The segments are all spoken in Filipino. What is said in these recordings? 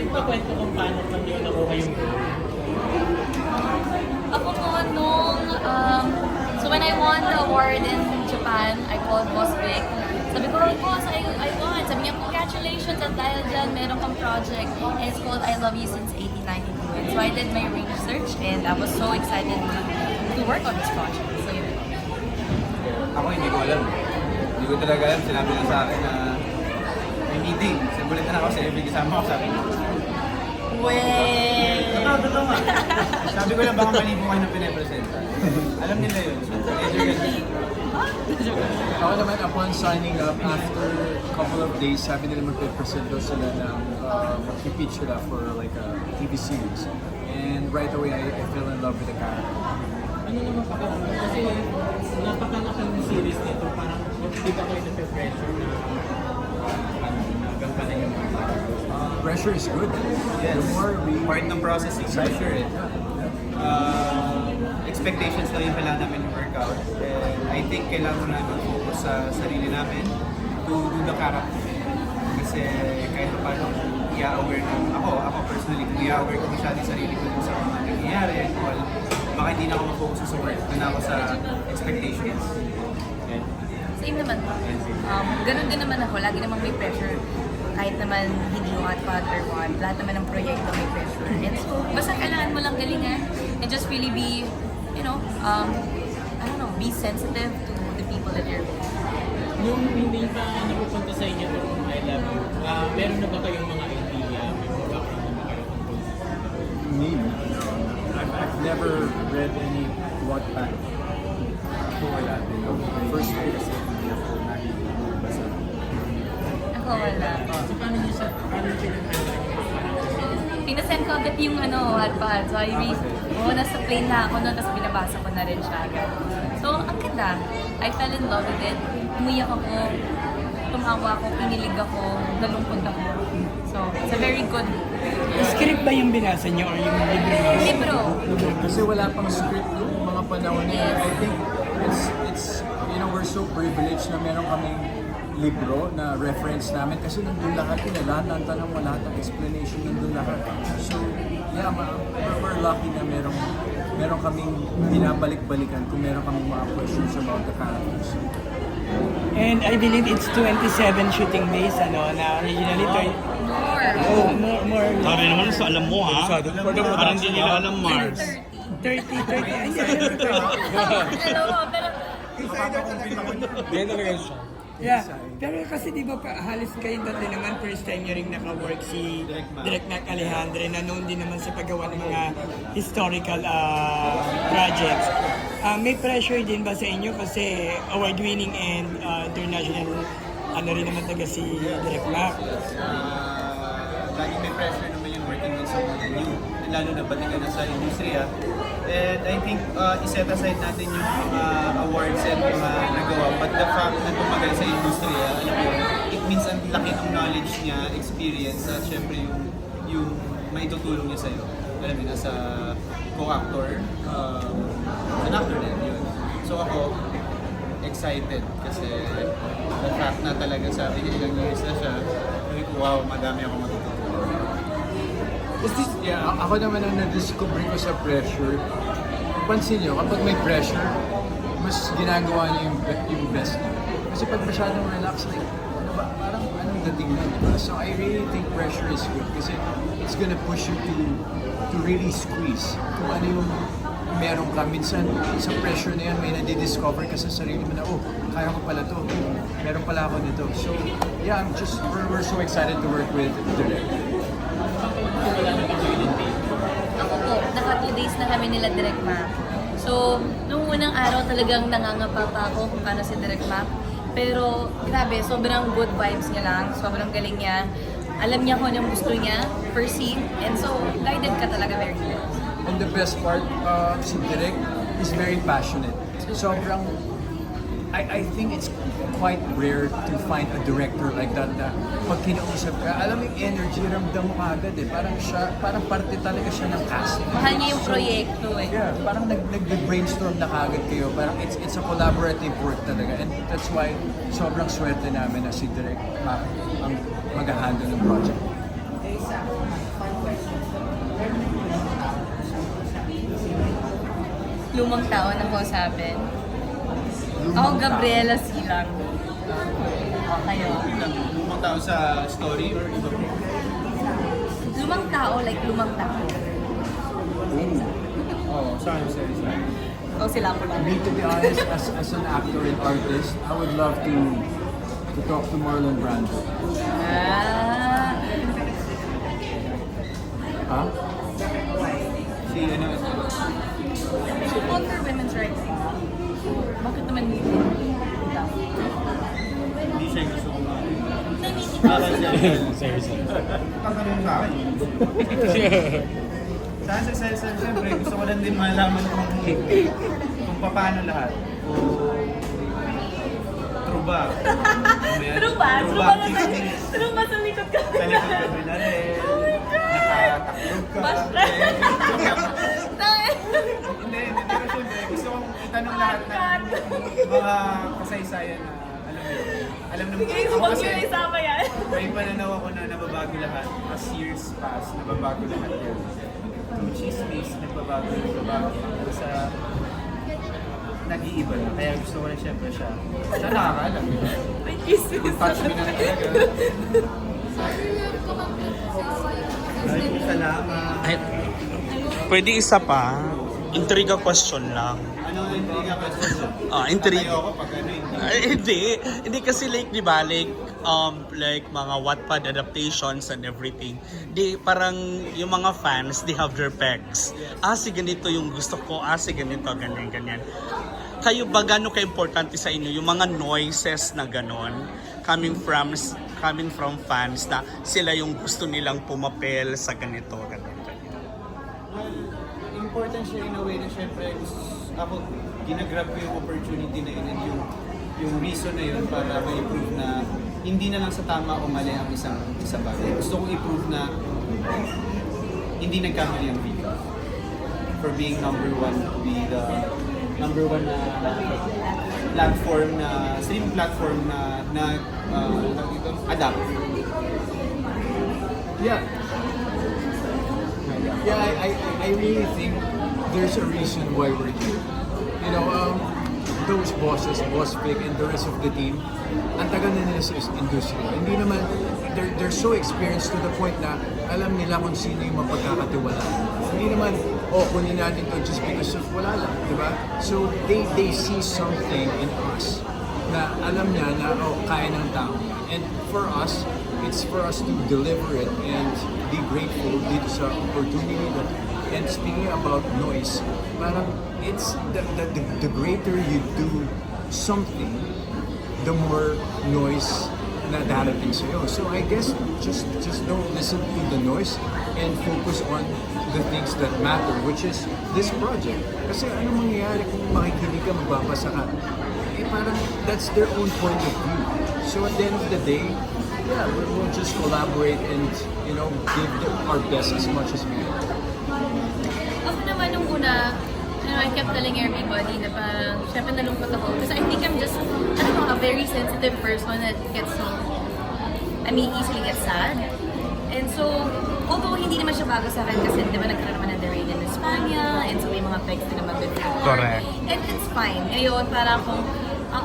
Pwede ba kwento kung paano man yun nakuha yung goal? Ako po so when I won the award in Japan, I called Boss Vic. Sabi ko, oh boss, I won. Sabi niya, congratulations at dahil dyan, meron kang project. And it's called I Love You Since 1892. And so I did my research and I was so excited to work on this project. So yun. Ako hindi ko alam. Hindi ko talaga alam. Sinabi lang sa akin na may meeting. Simulit na ako sa every kasama ko sa akin. Totoo nga. Sabi ko lang baka mali mo kayo na pinapresenta. Alam nila yun. So, Ako naman, upon signing up, after a couple of days, sabi nila magpe-present daw sila ng mag-pitch sila for like a TV series. And right away, I fell in love with the character. Ano naman pakiramdam? Kasi napakalaki ng series nito, parang hindi ba kayo na-pressure na gampanan yung mga Pressure is good. yes. The more we... Part ng process is pressure eh. Expectations lang yung kailangan namin workout. And I think kailangan namin focus sa sarili namin to do the character. Kasi kahit pa paano i-aware na ako personally, kung i-aware ko masyado yung sarili ko sa mga nangyayari and all, baka hindi na ako mag-focus sa work, na ako sa expectations. Yeah. Same naman po. Ganun din naman ako. Lagi namang may pressure. Kahit naman hindi hot or what. Lahat naman ng proyekto may pressure. And so, basta kailangan mo lang galingan and just really be, be sensitive to the people that you're with. Yung hindi pa napupunta sa inyo yung I Love You, meron na ba kayong mga idea? May mga background na ba kayo tungkol sa Me? I've never read any Wattpad. Ako wala din. First time kasi hindi ako nakikita. Ako wala. So paano nyo pinag-handle yung Pinasend ko agad yung Wattpad. So I read, nasa plane na ako noon, tapos binabasa ko na rin siya agad. So ang ganda. I fell in love with it. Umiyak ako, tumawa ako, pinilig ako, nalungkot ako. So it's a very good Script ba yung binasa niyo or yung libro? libro. Kasi wala pang script yung mga panahon na yun. I think it's we're so privileged na meron kaming libro na reference namin kasi nandun lahat yun, lahat ng tanong mo, lahat ng explanation nandun lahat. So, yeah, we're lucky na meron kaming binabalik-balikan kung meron kaming mga questions about the characters. And I believe it's 27 shooting days, na originally more. Sabi naman sa alam mo ha. Parang hindi nila alam Mars. 30. Ay, hindi, pero... Yeah, pero kasi di ba halos kayong dati naman first time nyo rin naka-work si Direk Mac Alejandre na noon din naman sa paggawa ng mga historical projects. May pressure din ba sa inyo kasi award-winning and international rin naman taga si Direk Mac? Lagi may pressure naman yung working with someone new, lalo na balikan na sa industriya. And I think iset aside natin yung mga awards and mga nagawa, but the fact na tumagal sa industriya, it means ang laki ng knowledge niya, experience, at syempre yung maitutulong niya sa'yo. Alam mo, as a co-actor, an actor din yun. So ako, excited kasi the fact na talaga sabi niya ilang years na siya, sabi ko, wow, madami ako matutunan. Yeah, ako naman ang na-discover ko sa pressure. Pansin nyo, kapag may pressure, mas ginagawa niyo yung best niyo. Kasi pag masyadong relax, like, parang anong dating na, diba? So I really think pressure is good kasi it's gonna push you to really squeeze kung ano yung meron ka. Minsan, sa pressure na yan, may nadi-discover ka sa sarili mo na, oh, kaya ko pala to. Meron pala ako nito. So, yeah, we're so excited to work with Direk. Ako po, naka 2 days na kami nila Direk Mac. So, nung unang araw talagang nangangapa pa ako kung paano si Direk Mac. Pero, grabe, sobrang good vibes niya lang. Sobrang galing niya. Alam niya kung anong gusto niya per scene. And so, guided ka talaga very well. And the best part, si Direk is very passionate. Sobrang, I think it's quite rare to find a director like that na pag kinausap ka, alam mo yung energy, ramdam mo agad eh. Parang parte talaga siya ng casting. Mahal niya yung proyekto eh. Yeah, parang nag-brainstorm na kagad kayo. Parang it's a collaborative work talaga. And that's why sobrang swerte namin na si Direk ang mag-handle ng project. lumang tao na kausapin. Ako, Gabriela Silang. Kayo. Lumang tao sa story or iba po? Lumang tao, like lumang tao. Oo, sa akin, sa O sila po lang. Me, to be honest, as an actor and artist, I would love to talk to Marlon Brando. Ah. Huh? Si ano, Support for women's rights. Bakit naman hindi? hindi siya gusto ko nga. Seriously. Tatanong sa akin. Sa akin sa Celsan, siyempre, gusto ko lang din malaman kung paano lahat. True ba? True ba? True ba sa likod ka? Sa likod ka rin na rin. Nakataklog ka. Basta. Hindi. Pero siyempre, gusto kong itanong lahat ng mga kasaysayan na alam naman. Sige, huwag nyo na isama yan. May pananaw ako na nababago lahat. As years pass, nababago lahat yan. Through chismis, nagbabago. Basta nag-iiba na. Kaya gusto ko na siyempre siya. Siya nakakaalam. May kisses. Touch me na talaga. Ay, salamat. Ay, pwede isa pa. Intriga question lang. Ano ang intriga ka sa Intriga. Tatayo ako pag ano, hindi. Ay, hindi kasi like, di ba, like mga Wattpad adaptations and everything. Di, parang yung mga fans, they have their pecs. Si ganito yung gusto ko. Si ganito, ganyan. Kayo ba, gano'n ka-importante sa inyo yung mga noises na gano'n coming from fans na sila yung gusto nilang pumapel sa ganito, ganyan. Well, important siya in a way na syempre ako ginagrab ko yung opportunity na yun and yung reason na yun para ma-improve na hindi na lang sa tama o mali ang isa bagay. Gusto kong i-prove na hindi nagkamali ang video for being number one to be the number one na platform na streaming platform na adapt. Yeah, I really think there's a reason why we're here. You know, those bosses, Boss Vic and the rest of the team, ang tagal na nila sa industry. Hindi naman, they're so experienced to the point na alam nila kung sino yung mapagkakatiwalaan. Hindi naman, kunin natin to just because of wala lang, di ba? So, they see something in us na alam niya na, kaya ng tao. And for us, it's for us to deliver it and be grateful dito sa opportunity that, and speaking about noise, parang it's the greater you do something, the more noise na darating sa'yo. So I guess just don't listen to the noise and focus on the things that matter, which is this project. Kasi ano mangyayari kung makikinig ka, magbabasa ka? Parang that's their own point of view. So at the end of the day, yeah, we'll just collaborate and, you know, give our best as much as we can. Ako naman nung una, I kept telling everybody na parang, syempre nalungkot ako. Kasi I think I'm just, a very sensitive person that easily gets sad. And so, although hindi naman siya bago sa akin kasi di ba nagkaroon naman ng The Rain in Espanya, and so may mga pegs din naman before. Correct. And it's fine. Ngayon, parang kung,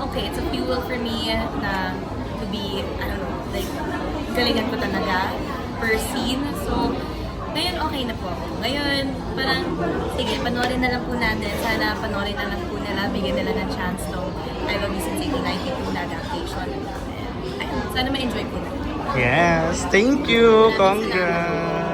okay, it's a fuel for me na to be, like, galingan ko talaga per scene. So, ngayon okay na po ako. Ngayon, parang, sige, panoorin na lang po natin. Sana panoorin na lang po nila, bigyan nila ng chance tong I Love You Since 1892 na adaptation. Ayun, sana ma-enjoy po nila. Yes, thank you. Congrats.